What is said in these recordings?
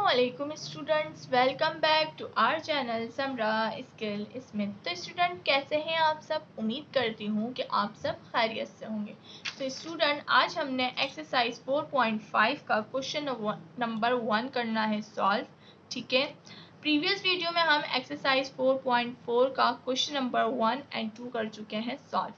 अस्सलामुअलैकुम students, welcome back to our channel Samra skill Smith. तो student कैसे हैं आप सब? उम्मीद करती हूँ कि आप सब खैरियत से होंगे। तो स्टूडेंट आज हमने एक्सरसाइज 4.5 का क्वेश्चन नंबर 1 करना है सॉल्व। ठीक है, प्रीवियस वीडियो में हम एक्सरसाइज 4.4 का क्वेश्चन नंबर 1 एंड 2 कर चुके हैं सॉल्व।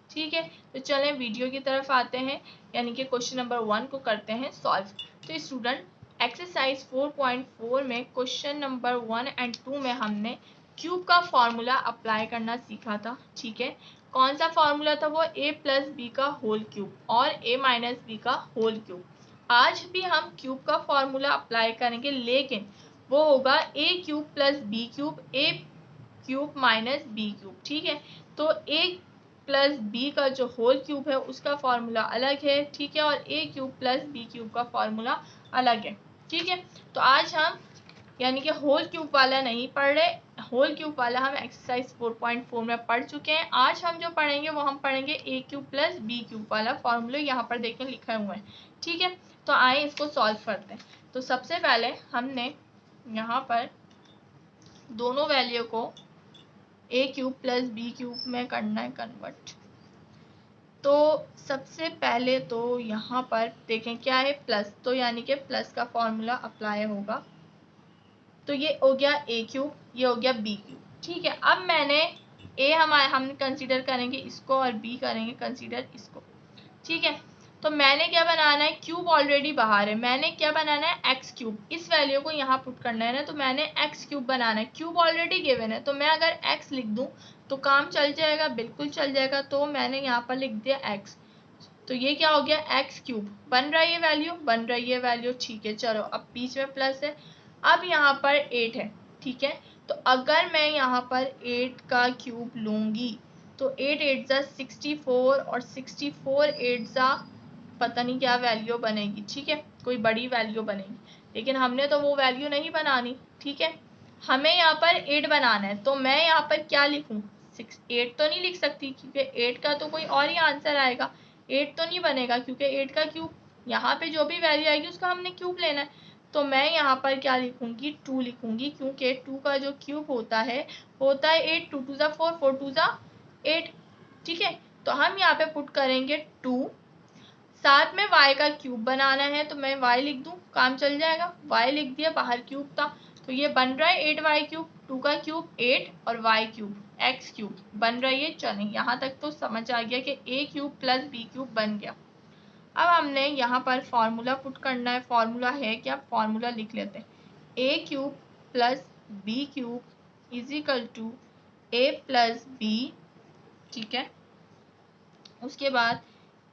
ठीक है, तो चलें वीडियो की तरफ आते हैं, यानी कि क्वेश्चन नंबर 1 को करते हैं सॉल्व। तो स्टूडेंट एक्सरसाइज 4.4 में क्वेश्चन नंबर 1 एंड 2 में हमने क्यूब का फॉर्मूला अप्लाई करना सीखा था। ठीक है, कौन सा फॉर्मूला था वो? a प्लस बी का होल क्यूब और a माइनस बी का होल क्यूब। आज भी हम क्यूब का फॉर्मूला अप्लाई करेंगे, लेकिन वो होगा a cube plus B cube, a cube minus B cube. ठीक है, तो a प्लस बी का जो होल क्यूब है उसका फॉर्मूला अलग है। ठीक है, और a cube plus B cube का फॉर्मूला अलग है। ठीक है, तो आज हम यानी कि होल क्यूब वाला नहीं पढ़ रहे, होल क्यूब वाला हम एक्सरसाइज 4.4 में पढ़ चुके हैं। आज हम जो पढ़ेंगे वो हम पढ़ेंगे ए क्यूब प्लस बी क्यूब वाला फॉर्मूला, यहाँ पर देखें लिखा हुआ है। ठीक है, तो आए इसको सॉल्व करते हैं। तो सबसे पहले हमने यहाँ पर दोनों वैल्यू को ए क्यूब प्लस बी क्यूब में करना है कन्वर्ट। तो सबसे पहले तो यहाँ पर देखें क्या है, प्लस, तो यानी कि प्लस का फॉर्मूला अप्लाई होगा। तो ये हो गया ए क्यूब, ये हो गया बी क्यूब। ठीक है, अब मैंने ए हम कंसीडर करेंगे इसको और बी करेंगे कंसीडर इसको। ठीक है, तो मैंने क्या बनाना है, क्यूब ऑलरेडी बाहर है, मैंने क्या बनाना है, एक्स क्यूब। इस वैल्यू को यहाँ पुट करना है ना, तो मैंने एक्स क्यूब बनाना है। क्यूब ऑलरेडी गिवन है, तो मैं अगर एक्स लिख दूँ तो काम चल जाएगा, बिल्कुल चल जाएगा। तो मैंने यहाँ पर लिख दिया एक्स, तो ये क्या हो गया, एक्स क्यूब। बन रहा है ये वैल्यू, बन रही है वैल्यू। ठीक है, चलो अब बीच में प्लस है। अब यहाँ पर 8 है। ठीक है, तो अगर मैं यहाँ पर 8 का क्यूब लूँगी तो 8 8 जा 64 और 64 8 जा पता नहीं क्या वैल्यू बनेगी। ठीक है, कोई बड़ी वैल्यू बनेगी, लेकिन हमने तो वो वैल्यू नहीं बनानी। ठीक है, हमें यहाँ पर 8 बनाना है, तो मैं यहाँ पर क्या लिखूँ, 8 तो नहीं लिख सकती क्योंकि 8 का तो कोई और ही आंसर आएगा। 8 तो नहीं बनेगा क्योंकि 8 का क्यूब, यहाँ पे जो भी वैल्यू आएगी उसका हमने क्यूब लेना है। तो मैं यहाँ पर क्या लिखूंगी, 2 लिखूंगी, क्योंकि 2 का जो क्यूब होता है 8, 2 2 जा 4, 4 2 जा 8। ठीक है, तो हम यहाँ पे पुट करेंगे 2, साथ में y का क्यूब बनाना है, तो मैं y लिख दूं, काम चल जाएगा। y लिख दिया, बाहर क्यूब था, तो ये बन रहा है 8y क्यूब, 2 का क्यूब 8 और y क्यूब x क्यूब बन रही है। चलें, यहाँ तक तो समझ आ गया कि a cube plus b cube बन गया। अब हमने यहाँ पर फॉर्मूला पुट करना है। फॉर्मूला है क्या, फॉर्मूला लिख लेते हैं, a cube plus b cube is equal to a plus b। ठीक है, उसके बाद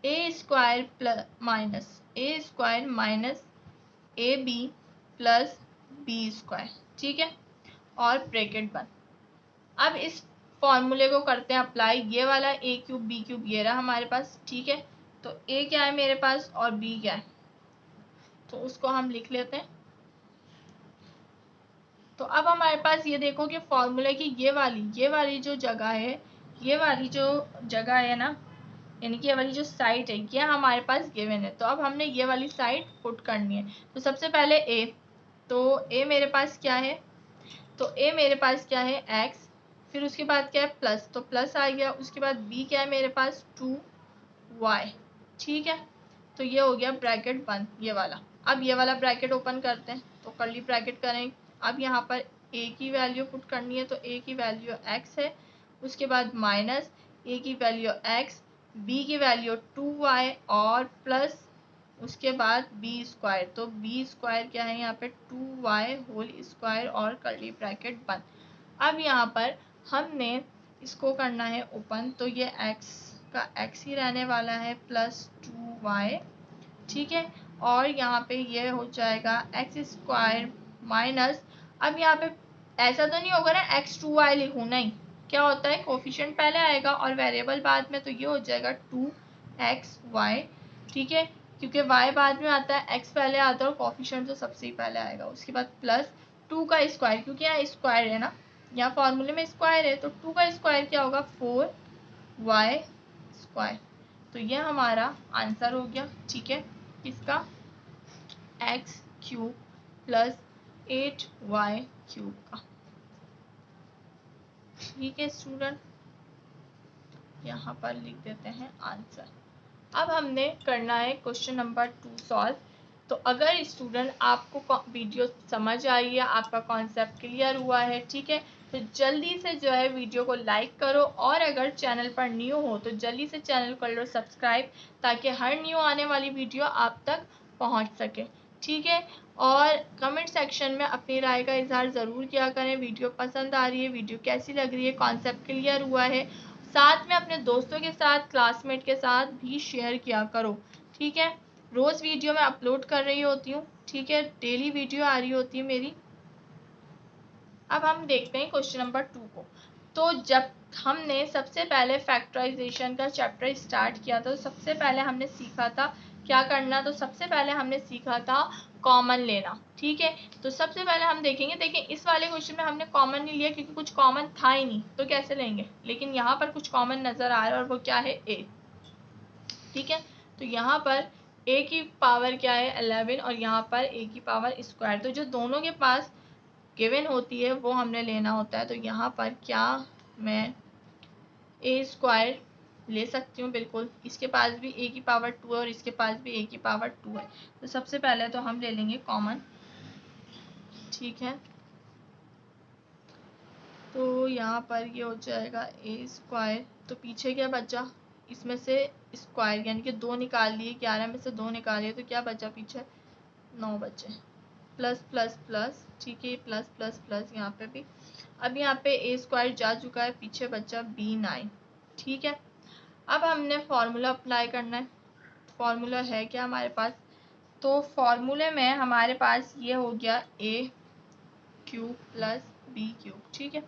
a square plus minus a b plus b square. ठीक है, और ब्रैकेट बंद। अब इस फॉर्मूले को करते हैं अप्लाई। ये वाला ए क्यूब बी क्यूब ये रहा हमारे पास। ठीक है, तो ए क्या है मेरे पास और बी क्या है, तो उसको हम लिख लेते हैं। तो अब हमारे पास ये देखो कि फॉर्मूले की ये वाली जो जगह है, ये वाली जो जगह है ना, यानी कि ये वाली जो साइड है ये हमारे पास गिवन है। तो अब हमने ये वाली साइड पुट करनी है। तो सबसे पहले ए, तो ए मेरे पास क्या है, तो ए मेरे पास क्या है, एक्स। फिर उसके बाद क्या है, प्लस, तो प्लस आ गया। उसके बाद बी क्या है मेरे पास, 2y। ठीक है, तो ये हो गया ब्रैकेट बंद ये वाला। अब ये वाला ब्रैकेट ओपन करते हैं, तो कर्ली ब्रैकेट करें। अब यहाँ पर ए की वैल्यू पुट करनी है, तो ए की वैल्यू एक्स है। उसके बाद माइनस ए की वैल्यू एक्स, बी की वैल्यू 2y और प्लस उसके बाद बी स्क्वायर। तो बी स्क्वायर क्या है यहाँ पे, 2y होल स्क्वायर और कर्ली ब्रैकेट बंद। अब यहाँ पर हमने इसको करना है ओपन, तो ये x का x ही रहने वाला है प्लस 2y। ठीक है, और यहाँ पे ये हो जाएगा एक्स स्क्वायर माइनस, अब यहाँ पे ऐसा तो नहीं होगा ना x 2y लिखूँ, नहीं, क्या होता है कोफिशिएंट पहले आएगा और वेरिएबल बाद में, तो ये हो जाएगा 2xy। ठीक है, क्योंकि y बाद में आता है, x पहले आता है और कोफिशिएंट तो सबसे ही पहले आएगा। उसके बाद प्लस 2 का स्क्वायर, क्योंकि यहाँ स्क्वायर है ना, यहाँ फॉर्मूले में स्क्वायर है, तो 2 का स्क्वायर क्या होगा, 4y स्क्वायर। तो ये हमारा आंसर हो गया। ठीक है, किसका, एक्स क्यूब प्लस 8y³ का। ठीक है स्टूडेंट, यहाँ पर लिख देते हैं आंसर। अब हमने करना है क्वेश्चन नंबर 2 सॉल्व। तो अगर स्टूडेंट आपको वीडियो समझ आई है, आपका कॉन्सेप्ट क्लियर हुआ है, ठीक है, तो जल्दी से जो है वीडियो को लाइक करो, और अगर चैनल पर न्यू हो तो जल्दी से चैनल कर लो सब्सक्राइब, ताकि हर न्यू आने वाली वीडियो आप तक पहुंच सके। ठीक है, और कमेंट सेक्शन में अपनी राय का इजहार ज़रूर किया करें। वीडियो पसंद आ रही है, वीडियो कैसी लग रही है, कॉन्सेप्ट क्लियर हुआ है, साथ में अपने दोस्तों के साथ, क्लासमेट के साथ भी शेयर किया करो। ठीक है, रोज़ वीडियो मैं अपलोड कर रही होती हूँ। ठीक है, डेली वीडियो आ रही होती है मेरी। अब हम देखते हैं क्वेश्चन नंबर 2 को। तो जब हमने सबसे पहले फैक्टराइजेशन का चैप्टर स्टार्ट किया था, तो सबसे पहले हमने सीखा था क्या करना। तो सबसे पहले हमने सीखा था कॉमन लेना। ठीक है, तो सबसे पहले हम देखेंगे, देखिए इस वाले क्वेश्चन में हमने कॉमन नहीं लिया क्योंकि कुछ कॉमन था ही नहीं, तो कैसे लेंगे, लेकिन यहाँ पर कुछ कॉमन नजर आ रहा है और वो क्या है, a। ठीक है, तो यहाँ पर a की पावर क्या है 11, और यहाँ पर a की पावर स्क्वायर। तो जो दोनों के पास गिवन होती है वो हमने लेना होता है। तो यहाँ पर क्या मैं a² ले सकती हूँ, बिल्कुल। इसके पास भी a की पावर 2 है और इसके पास भी a की पावर 2 है। तो सबसे पहले तो हम ले लेंगे कॉमन। ठीक है, तो यहाँ पर ये हो जाएगा a²। तो पीछे क्या बचा, इसमें से स्क्वायर यानी कि 2 निकाल लिए, 11 में से 2 निकालिए, तो क्या बचा पीछे, 9 बचे। प्लस प्लस प्लस, ठीक है, प्लस प्लस प्लस यहाँ पे भी। अब यहाँ पे a² जा चुका है, पीछे बचा b9। ठीक है, अब हमने फॉर्मूला अप्लाई करना है। फॉर्मूला है क्या हमारे पास, तो फॉर्मूले में हमारे पास ये हो गया a³ प्लस b³। ठीक है,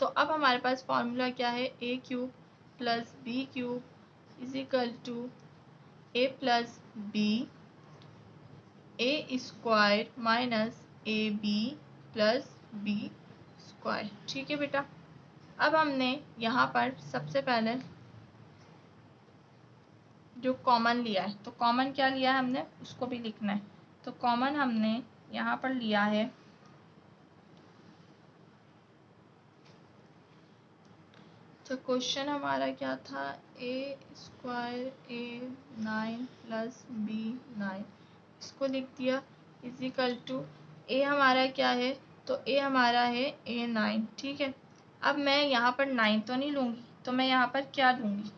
तो अब हमारे पास फॉर्मूला क्या है, a³ plus b³ is equal to a plus b a² minus ab plus b²। ठीक है बेटा, अब हमने यहाँ पर सबसे पहले जो कॉमन लिया है, तो कॉमन क्या लिया है हमने उसको भी लिखना है। तो कॉमन हमने यहाँ पर लिया है, तो क्वेश्चन हमारा क्या था, a² a9 प्लस b9, इसको लिख दिया इज इक्वल टू a हमारा क्या है, तो a हमारा है a9। ठीक है, अब मैं यहाँ पर 9 तो नहीं लूँगी, तो मैं यहाँ पर क्या लूँगी।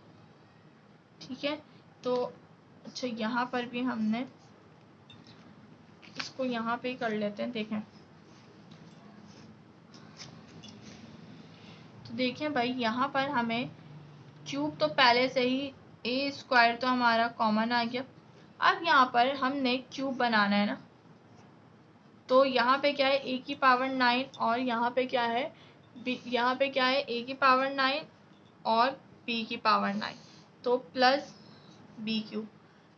ठीक है, तो अच्छा यहाँ पर भी हमने इसको यहाँ पे कर लेते हैं। देखें, तो देखें भाई, यहाँ पर हमें क्यूब तो पहले से ही, a² तो हमारा कॉमन आ गया। अब यहाँ पर हमने क्यूब बनाना है ना, तो यहाँ पे क्या है a की पावर 9, और यहाँ पे क्या है यहाँ पे क्या है a की पावर 9 और b की पावर 9, तो प्लस b³।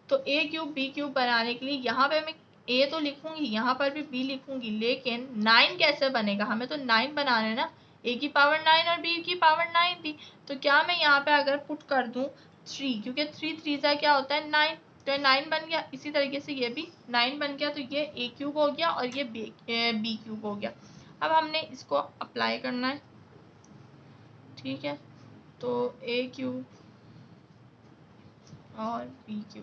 तो a³ b³ बनाने के लिए यहाँ पे मैं a तो लिखूंगी, यहाँ पर भी b लिखूंगी, लेकिन 9 कैसे बनेगा, हमें तो 9 बनाना है ना। a की पावर 9 और b की पावर 9 थी, तो क्या मैं यहाँ पे अगर पुट कर दूँ 3, क्योंकि 3 3 सा क्या होता है 9, तो 9 बन गया। इसी तरीके से ये भी 9 बन गया, तो ये a³ हो गया और ये b³ हो गया। अब हमने इसको अप्लाई करना है। ठीक है, तो a³ और b³।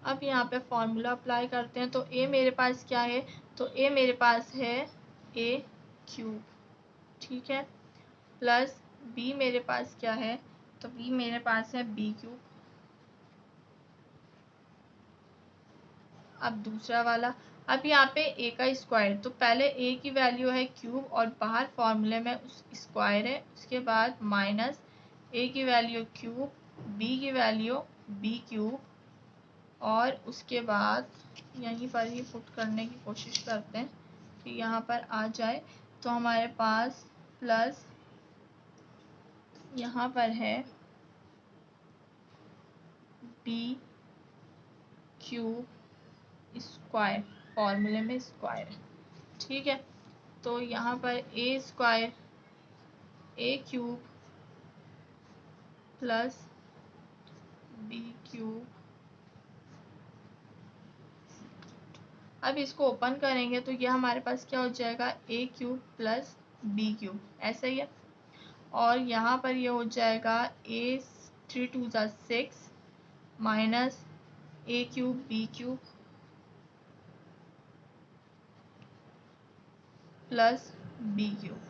अब यहाँ पे फॉर्मूला अप्लाई करते हैं। तो a मेरे पास क्या है, तो a मेरे पास है a³। ठीक है, प्लस b मेरे पास क्या है, तो b मेरे पास है b³। अब दूसरा वाला, अब यहाँ पे a का स्क्वायर, तो पहले a की वैल्यू है क्यूब और बाहर फॉर्मूले में उस स्क्वायर है, उसके बाद माइनस a की वैल्यू क्यूब, b की वैल्यू b³, और उसके बाद यहीं पर ही पुट करने की कोशिश करते हैं कि यहाँ पर आ जाए। तो हमारे पास प्लस यहाँ पर है b³ स्क्वायर, फॉर्मूले में स्क्वायर है। ठीक है, तो यहाँ पर a² a³ प्लस b³ अब इसको ओपन करेंगे तो ये हमारे पास क्या हो जाएगा, a cube plus B cube, ऐसा ही है। और यहाँ पर ये हो जाएगा a 3 2 6 minus a cube b cube plus B cube,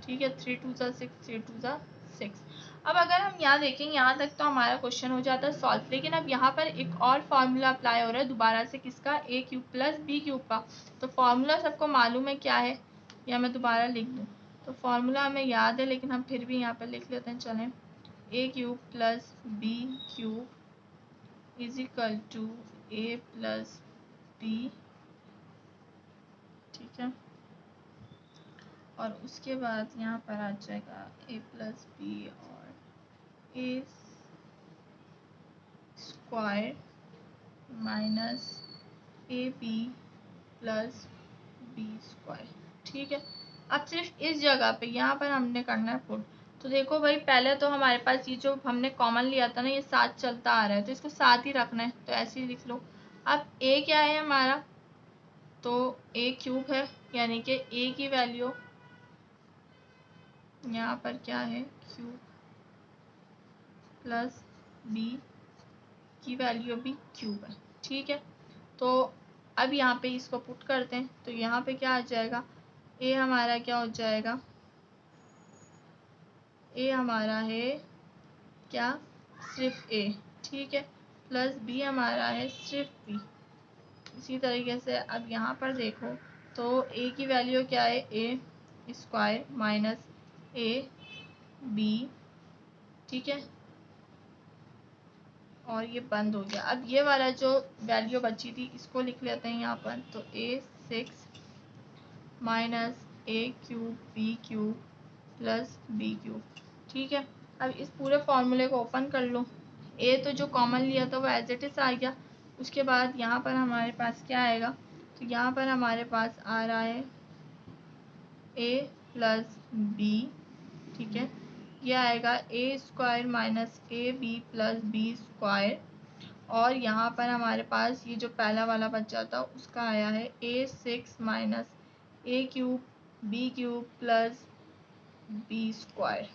ठीक है। 3 2 6 3 2 6। अब अगर हम यहाँ देखें, यहाँ तक तो हमारा क्वेश्चन हो जाता है सॉल्व, लेकिन अब यहाँ पर एक और फार्मूला अप्लाई हो रहा है दोबारा से, किसका, ए क्यूब प्लस बी क्यूब का। तो फार्मूला सबको मालूम है क्या है, या मैं दोबारा लिख दूँ, तो फार्मूला हमें याद है लेकिन हम फिर भी यहाँ पर लिख लेते हैं, चलें। A cube plus B cube is equal to a plus b, ठीक है। और उसके बाद यहाँ पर आ जाएगा ए प्लस बी और a square minus a b plus b square, ठीक है। अब सिर्फ इस जगह पे यहाँ पर हमने करना है पुट। तो देखो भाई, पहले तो हमारे पास ये जो हमने कॉमन लिया था ना, ये साथ चलता आ रहा है, तो इसको साथ ही रखना है, तो ऐसे ही लिख लो। अब ए क्या है हमारा, तो ए क्यूब है, यानी कि ए की वैल्यू यहाँ पर क्या है, क्यूब प्लस बी की वैल्यू भी क्यूब है, ठीक है। तो अब यहाँ पे इसको पुट करते हैं, तो यहाँ पे क्या आ जाएगा, ए हमारा क्या हो जाएगा, ए हमारा है क्या, सिर्फ ए, ठीक है, प्लस बी हमारा है सिर्फ बी। इसी तरीके से अब यहाँ पर देखो, तो ए की वैल्यू क्या है, ए स्क्वायर माइनस ए बी, ठीक है। और ये बंद हो गया। अब ये वाला जो वैल्यू बची थी इसको लिख लेते हैं यहाँ पर, तो a 6 minus a cube b cube plus B cube, ठीक है। अब इस पूरे फॉर्मूले को ओपन कर लो। ए तो जो कॉमन लिया था वो एज इट इज आ गया। उसके बाद यहाँ पर हमारे पास क्या आएगा, तो यहाँ पर हमारे पास आ रहा है ए प्लस बी, ठीक है। ये आएगा a square minus a b plus b square. और यहाँ पर हमारे पास ये जो पहला वाला बचा था उसका आया है a 6 minus a cube b cube plus b square,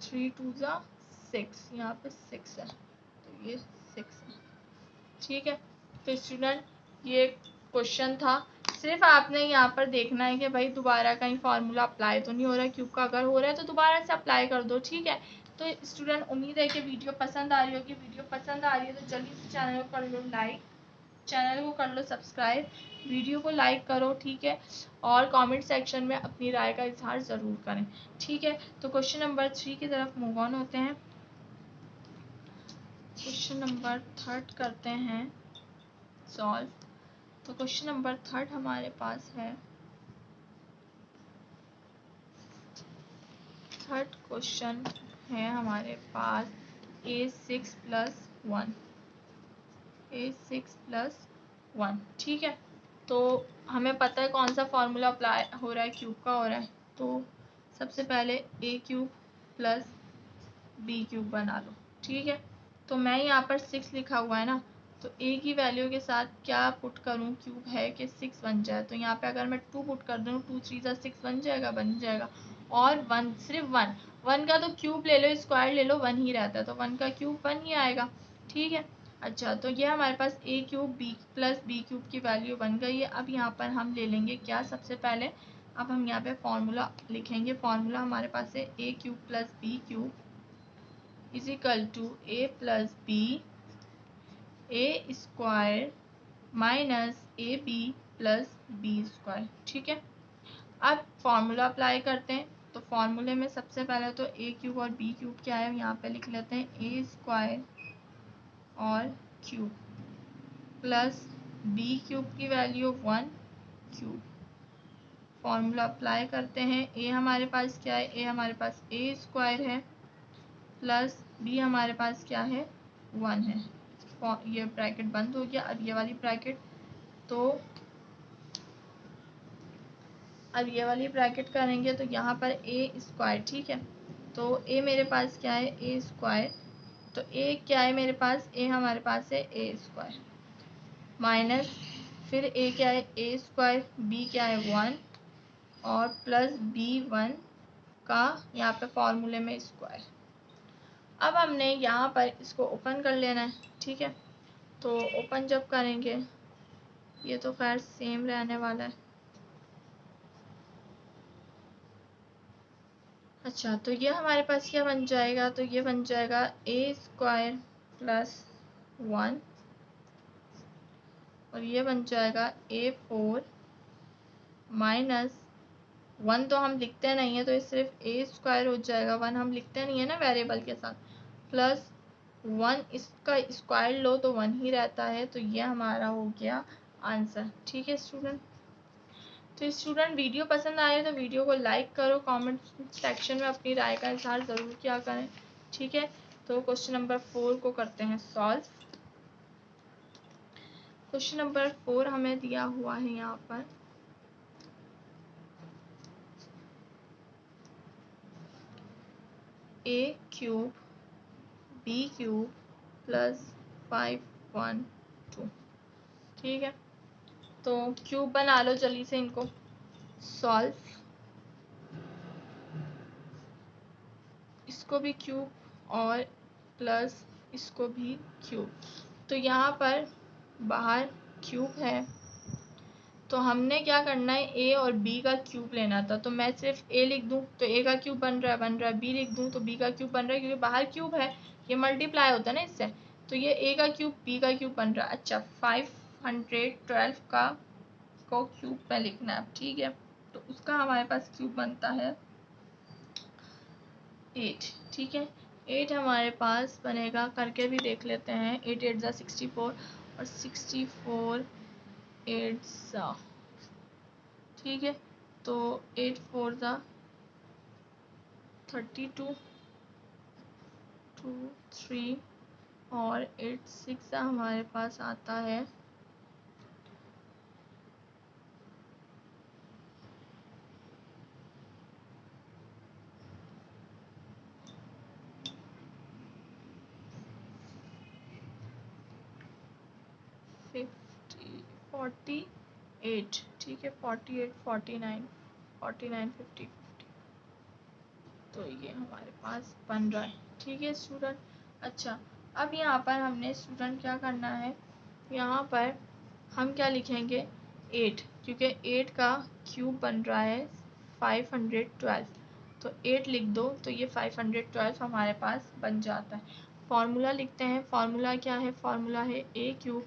3 2 6, यहाँ पे 6 है, तो ये 6 है, ठीक है। तो स्टूडेंट ये क्वेश्चन था, सिर्फ आपने यहाँ पर देखना है कि भाई दोबारा कहीं फार्मूला अप्लाई तो नहीं हो रहा है क्यूब का, अगर हो रहा है तो दोबारा से अप्लाई कर दो, ठीक है। तो स्टूडेंट उम्मीद है कि वीडियो पसंद आ रही होगी। वीडियो पसंद आ रही है तो जल्दी से चैनल को कर लो लाइक, चैनल को कर लो सब्सक्राइब, वीडियो को लाइक करो, ठीक है। और कमेंट सेक्शन में अपनी राय का इजहार ज़रूर करें, ठीक है। तो क्वेश्चन नंबर 3 की तरफ मूव ऑन होते हैं। क्वेश्चन नंबर 3 करते हैं सॉल्व। तो क्वेश्चन नंबर 3 हमारे पास है, थर्ड क्वेश्चन है हमारे पास ए 6 प्लस 1, ए 6 प्लस 1, ठीक है। तो हमें पता है कौन सा फॉर्मूला अप्लाई हो रहा है, क्यूब का हो रहा है। तो सबसे पहले ए क्यूब प्लस बी क्यूब बना लो, ठीक है। तो मैं यहाँ पर 6 लिखा हुआ है ना, तो ए की वैल्यू के साथ क्या पुट करूँ, क्यूब है कि 6 बन जाए, तो यहाँ पे अगर मैं 2 पुट कर दूँ, 2 3 6 बन जाएगा, बन जाएगा। और 1 सिर्फ 1 का तो क्यूब ले लो, स्क्वायर ले लो, 1 ही रहता है, तो 1 का क्यूब 1 ही आएगा, ठीक है। अच्छा, तो ये हमारे पास a cube b plus B cube की वैल्यू बन गई है। अब यहाँ पर हम ले लेंगे क्या, सबसे पहले अब हम यहाँ पे फॉर्मूला लिखेंगे। फॉर्मूला हमारे पास है a cube plus B cube is equal to a plus b a square minus a b plus b square, ठीक है। अब फॉर्मूला अप्लाई करते हैं। तो फॉर्मूले में सबसे पहले तो ए क्यूब और बी क्यूब क्या है, यहाँ पे लिख लेते हैं ए स्क्वायर और क्यूब प्लस बी क्यूब की वैल्यू 1 क्यूब। फॉर्मूला अप्लाई करते हैं। ए हमारे पास क्या है, ए हमारे पास ए स्क्वायर है प्लस बी हमारे पास क्या है, 1 है। ये ब्रैकेट बंद हो गया। अब ये वाली ब्रैकेट, तो अब ये वाली ब्रैकेट करेंगे तो यहाँ पर ए स्क्वायर, ठीक है। तो ए मेरे पास क्या है, ए स्क्वायर तो ए क्या है मेरे पास, ए हमारे पास है ए स्क्वायर माइनस फिर ए क्या है ए स्क्वायर, बी क्या है 1 और प्लस B1 का यहाँ पे फॉर्मूले में स्क्वायर। अब हमने यहाँ पर इसको ओपन कर लेना है, ठीक है। तो ओपन जब करेंगे ये तो खैर सेम रहने वाला है। अच्छा, तो ये हमारे पास क्या बन जाएगा, तो ये बन जाएगा ए स्क्वायर प्लस 1 और ये बन जाएगा A4 माइनस 1 तो हम लिखते नहीं है तो ये सिर्फ ए स्क्वायर हो जाएगा, 1 हम लिखते नहीं है ना वेरिएबल के साथ, प्लस 1 इसका स्क्वायर लो तो 1 ही रहता है। तो ये हमारा हो गया आंसर, ठीक है स्टूडेंट। तो स्टूडेंट वीडियो पसंद आए तो वीडियो को लाइक करो, कमेंट सेक्शन में अपनी राय का इजहार ज़रूर किया करें, ठीक है। तो क्वेश्चन नंबर 4 को करते हैं सॉल्व। क्वेश्चन नंबर 4 हमें दिया हुआ है यहाँ पर a cube b cube plus 512, ठीक है। तो क्यूब बना लो जल्दी से इनको, सॉल्व, इसको भी क्यूब और प्लस इसको भी क्यूब। तो यहाँ पर बाहर क्यूब है तो हमने क्या करना है, ए और बी का क्यूब लेना था। तो मैं सिर्फ ए लिख दूँ तो ए का क्यूब बन रहा है, बी लिख दूँ तो बी का क्यूब बन रहा है, क्योंकि बाहर क्यूब है, ये मल्टीप्लाई होता है ना इससे। तो ये ए का क्यूब बी का क्यूब बन रहा है। अच्छा, 512 का को क्यूब में लिखना है, ठीक है। तो उसका हमारे पास क्यूब बनता है 8, ठीक है। 8 हमारे पास बनेगा, करके भी देख लेते हैं। 8 8 ज़ा 64 और 64 8 ज़ा, ठीक है। तो 8 4 ज़ा 32 2 3 और 8 6 ज़ा हमारे पास आता है 48, ठीक है। 48 49 49 50 50, तो ये हमारे पास बन रहा है, ठीक है स्टूडेंट। अच्छा, अब यहाँ पर हमने स्टूडेंट क्या करना है, यहाँ पर हम क्या लिखेंगे 8, क्योंकि 8 का क्यूब बन रहा है 512, तो 8 लिख दो तो ये 512 हमारे पास बन जाता है। फॉर्मूला लिखते हैं, फॉर्मूला क्या है, फॉर्मूला है a cube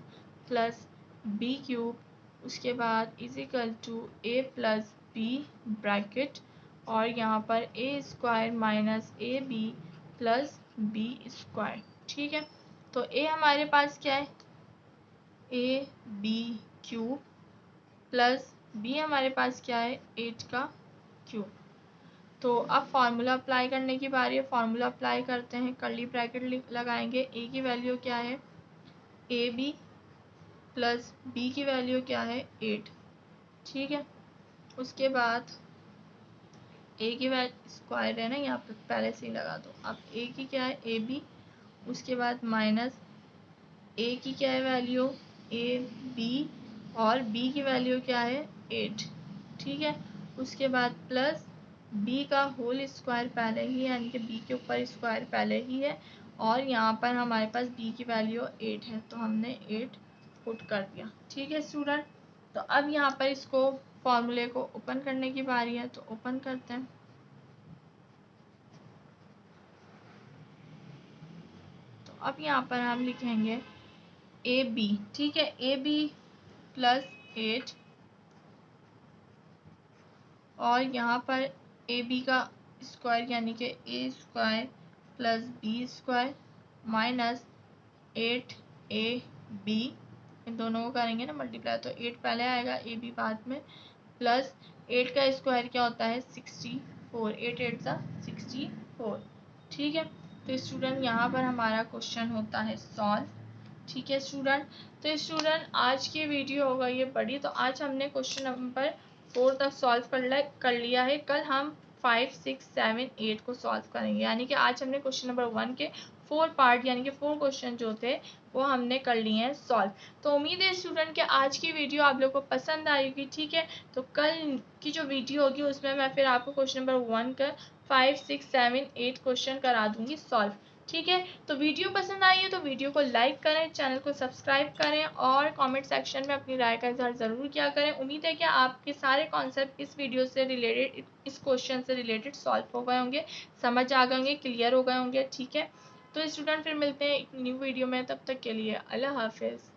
plus B cube, उसके बाद is equal to a plus b bracket और यहाँ पर a square minus a b plus b square, ठीक है। तो ए हमारे पास क्या है, a b cube plus b हमारे पास क्या है 8 का क्यूब। तो अब फॉर्मूला अप्लाई करने की बारी है, फॉर्मूला अप्लाई करते हैं। कर्ली ब्रैकेट लगाएंगे, ए की वैल्यू क्या है ए बी प्लस बी की वैल्यू क्या है 8, ठीक है। उसके बाद ए की वैल्यू स्क्वायर है ना, यहाँ पे पहले से ही लगा दो। अब ए की क्या है ए बी, उसके बाद माइनस ए की क्या है वैल्यू ए बी और बी की वैल्यू क्या है 8, ठीक है। उसके बाद प्लस बी का होल स्क्वायर पहले ही है, यानी कि बी के ऊपर स्क्वायर पहले ही है और यहाँ पर हमारे पास बी की वैल्यू 8 है तो हमने 8 पुट कर दिया, ठीक है स्टूडेंट। तो अब यहाँ पर इसको फॉर्मूले को ओपन करने की बारी है, तो ओपन करते हैं। तो अब यहाँ पर हम लिखेंगे ए बी, ठीक है, ए बी प्लस 8 और यहाँ पर ए बी का स्क्वायर यानी कि a square plus b square minus 8 a b, इन दोनों को करेंगे ना मल्टीप्लाई तो 8 पहले आएगा ए बी बाद में, प्लस 8 का स्क्वायर क्या होता है 64, 8 8 सा 64, ठीक है। तो स्टूडेंट यहाँ पर हमारा क्वेश्चन होता है सॉल्व, ठीक है स्टूडेंट। तो स्टूडेंट आज की वीडियो होगा ये बड़ी, तो आज हमने क्वेश्चन नंबर 4 तक सॉल्व कर लिया है। कल हम 5 6 7 8 को सॉल्व करेंगे, यानी कि आज हमने क्वेश्चन नंबर 1 के 4 पार्ट यानी कि 4 क्वेश्चन जो थे वो हमने कर लिए हैं सॉल्व। तो उम्मीद है स्टूडेंट कि आज की वीडियो आप लोग को पसंद आएगी, ठीक है। तो कल की जो वीडियो होगी उसमें मैं फिर आपको क्वेश्चन नंबर 1 का 5, 6, 7, 8 क्वेश्चन करा दूंगी सॉल्व, ठीक है। तो वीडियो पसंद आई है तो वीडियो को लाइक करें, चैनल को सब्सक्राइब करें और कमेंट सेक्शन में अपनी राय का इजहार ज़रूर किया करें। उम्मीद है कि आपके सारे कॉन्सेप्ट इस वीडियो से रिलेटेड, इस क्वेश्चन से रिलेटेड सॉल्व हो गए होंगे, समझ आ गए होंगे, क्लियर हो गए होंगे, ठीक है। तो स्टूडेंट फिर मिलते हैं एक न्यू वीडियो में, तब तक के लिए अल्लाह हाफिज़।